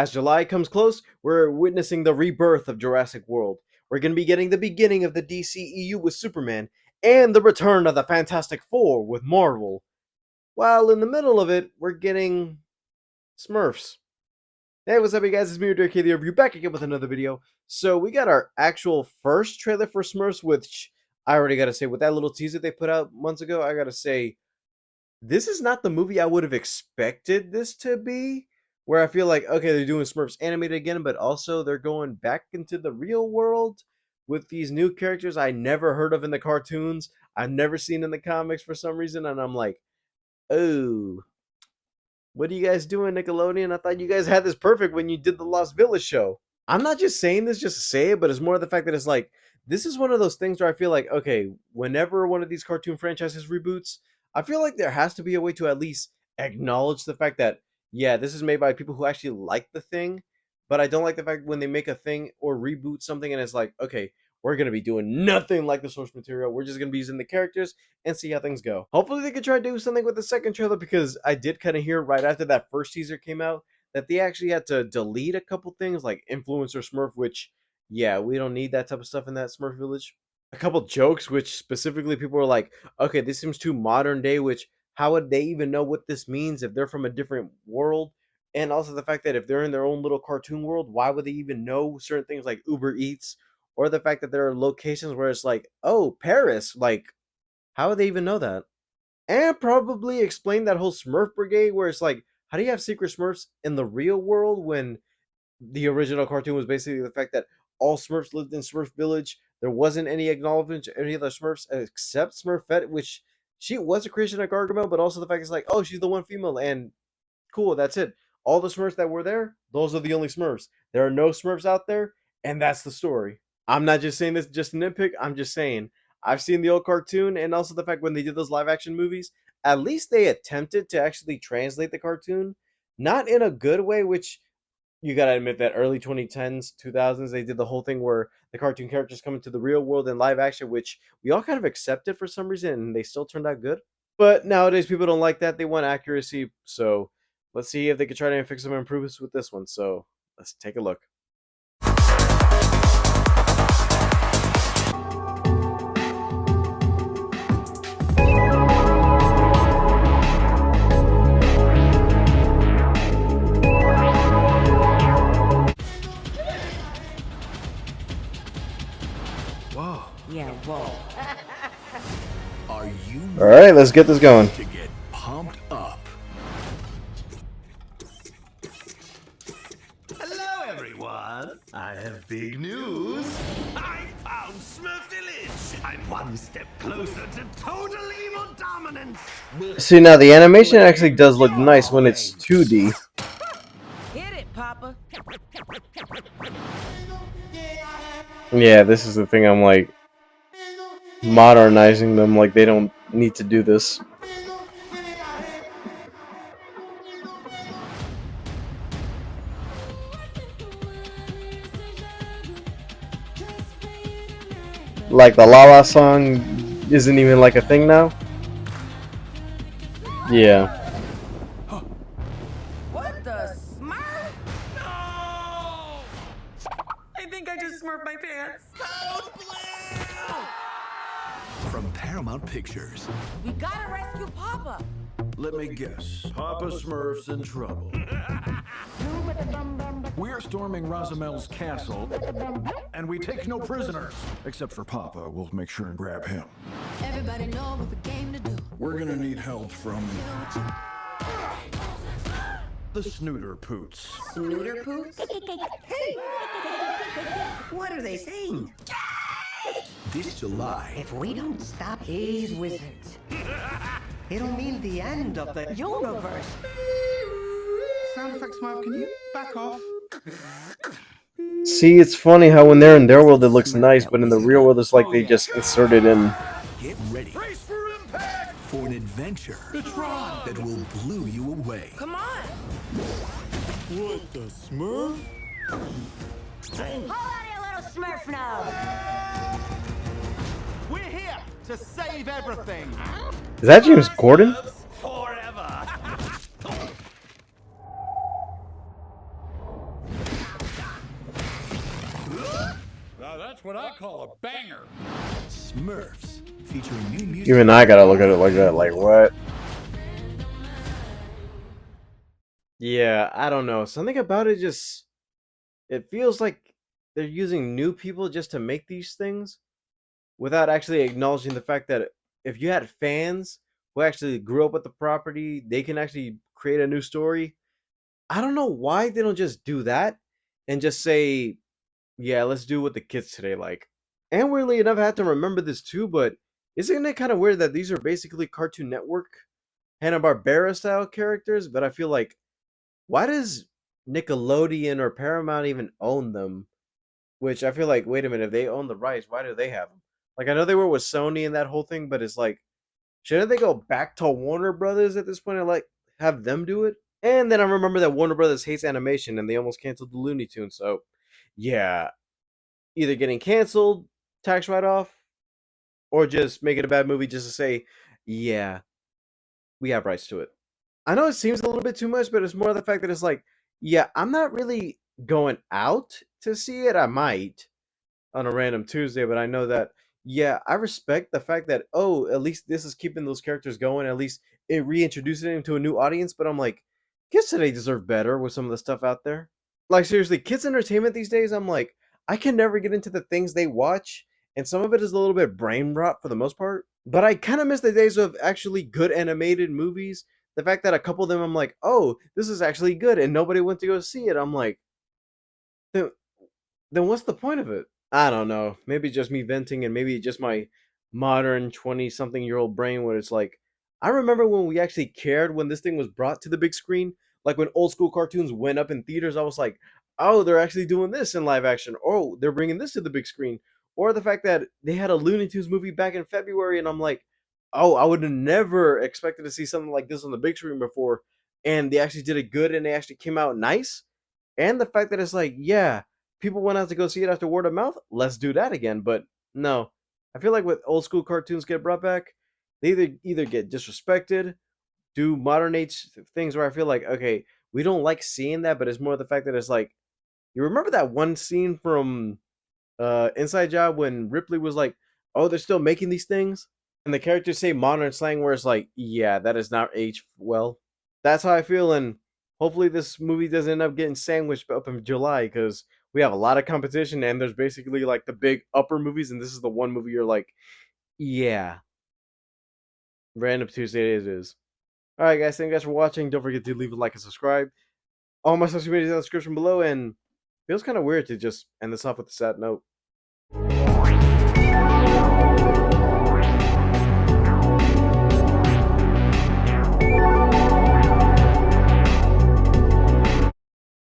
As July comes close, we're witnessing the rebirth of Jurassic World. We're going to be getting the beginning of the DCEU with Superman, and the return of the Fantastic Four with Marvel. While in the middle of it, we're getting Smurfs. Hey, what's up, you guys? It's me, Derek, the review, back again with another video. So we got our actual first trailer for Smurfs, which I already got to say, with that little teaser they put out months ago, I got to say, this is not the movie I would have expected this to be. Where I feel like, okay, they're doing Smurfs animated again, but also they're going back into the real world with these new characters I never heard of in the cartoons, I've never seen in the comics for some reason, and I'm like, oh, what are you guys doing, Nickelodeon? I thought you guys had this perfect when you did the Lost Village show. I'm not just saying this just to say it, but it's more the fact that it's like, this is one of those things where I feel like, okay, whenever one of these cartoon franchises reboots, I feel like there has to be a way to at least acknowledge the fact that, yeah, this is made by people who actually like the thing, but I don't like the fact when they make a thing or reboot something and it's like, okay, we're going to be doing nothing like the source material. We're just going to be using the characters and see how things go. Hopefully they could try to do something with the second trailer, because I did kind of hear right after that first teaser came out that they actually had to delete a couple things like influencer Smurf, which, yeah, we don't need that type of stuff in that Smurf village. A couple jokes, which specifically people were like, okay, this seems too modern day, which how would they even know what this means if they're from a different world? And also the fact that if they're in their own little cartoon world, why would they even know certain things like Uber Eats, or the fact that there are locations where it's like, oh, Paris, like, how would they even know that? And probably explain that whole Smurf brigade where it's like, how do you have secret Smurfs in the real world when the original cartoon was basically the fact that all Smurfs lived in Smurf Village? There wasn't any acknowledgement to any other Smurfs except Smurfette, which she was a creation of Gargamel, but also the fact is like, oh, she's the one female, and cool, that's it. All the Smurfs that were there, those are the only Smurfs. There are no Smurfs out there, and that's the story. I'm not just saying this just a nitpick. I'm just saying I've seen the old cartoon, and also the fact when they did those live action movies, at least they attempted to actually translate the cartoon, not in a good way, which you gotta admit that early 2010s, 2000s, they did the whole thing where the cartoon characters come into the real world in live action, which we all kind of accepted for some reason, and they still turned out good. But nowadays, people don't like that. They want accuracy. So let's see if they can try to fix some improvements with this one. So let's take a look. Whoa. Yeah, whoa. Are you All right, let's get this going. to get pumped up? Hello, everyone. I have big news. I found Smurf Village. I'm one step closer to total evil dominance. See, now the animation actually does look nice when it's 2D. Hit it, Papa. Yeah, this is the thing. I'm like modernizing them. Like they don't need to do this. Like the La La song isn't even like a thing now. Yeah. What the Smurf? No! I think I just smurfed my pants. From Paramount Pictures. We gotta rescue Papa. Let me guess. Papa Smurf's in trouble. We're storming Rosamel's castle, and we take no prisoners. Except for Papa. We'll make sure and grab him. Everybody know what we came to do. We're gonna need help from the Snooter Poots. Snooter poots? What are they saying? This July, If we don't stop these wizards, it'll mean the end of the universe. Sound effects, Marv, can you back off? See, it's funny how when they're in their world it looks nice, but in the real world it's like they just inserted in. get ready Brace for impact. for an adventure that will blow you away. Come on. What the Smurf? Hold on, you little Smurf now. We're here to save everything. Is that James Gordon? Forever. that's what I call a banger. Smurfs, featuring new music. Even I gotta look at it like that. Like, what? Yeah, I don't know. Something about it just. It feels like they're using new people just to make these things without actually acknowledging the fact that if you had fans who actually grew up with the property, they can actually create a new story. I don't know why they don't just do that and just say, yeah, let's do what the kids today like. And weirdly enough, I have to remember this too, but isn't it kind of weird that these are basically Cartoon Network, Hanna-Barbera style characters? But I feel like, why does Nickelodeon or Paramount even own them? Which I feel like, wait a minute, if they own the rights, why do they have them? Like, I know they were with Sony and that whole thing, but it's like, shouldn't they go back to Warner Brothers at this point and like have them do it? And then I remember that Warner Brothers hates animation and they almost canceled the Looney Tunes. So, yeah, either getting canceled, tax write off, or just make it a bad movie just to say, yeah, we have rights to it. I know it seems a little bit too much, but it's more the fact that it's like, yeah, I'm not really going out to see it. I might on a random Tuesday, but I know that, yeah, I respect the fact that, oh, at least this is keeping those characters going. At least it reintroduces them to a new audience. But I'm like, kids today deserve better with some of the stuff out there. Like, seriously, kids' entertainment these days, I'm like, I can never get into the things they watch. And some of it is a little bit brain rot for the most part. But I kind of miss the days of actually good animated movies. The fact that a couple of them, I'm like, oh, this is actually good. And nobody went to go see it. I'm like, then, then what's the point of it? I don't know. Maybe just me venting, and maybe just my modern 20-something-year-old brain where it's like, I remember when we actually cared when this thing was brought to the big screen. Like when old school cartoons went up in theaters, I was like, oh, they're actually doing this in live action. Oh, they're bringing this to the big screen. Or the fact that they had a Looney Tunes movie back in February, and I'm like, oh, I would have never expected to see something like this on the big screen before. And they actually did it good and they actually came out nice. And the fact that it's like, yeah, people went out to go see it after word of mouth. Let's do that again. But no, I feel like with old school cartoons get brought back, they either get disrespected, do modern age things where I feel like, okay, we don't like seeing that, but it's more the fact that it's like, you remember that one scene from Inside Job when Ripley was like, "Oh, they're still making these things," and the characters say modern slang where it's like, "Yeah, that is not aged well." That's how I feel, and hopefully this movie doesn't end up getting sandwiched up in July because we have a lot of competition, and there's basically like the big upper movies, and this is the one movie you're like, "Yeah, Random Tuesday it is." All right, guys, thank you guys for watching. Don't forget to leave a like and subscribe. All my social media is in the description below, and feels kind of weird to just end this off with a sad note.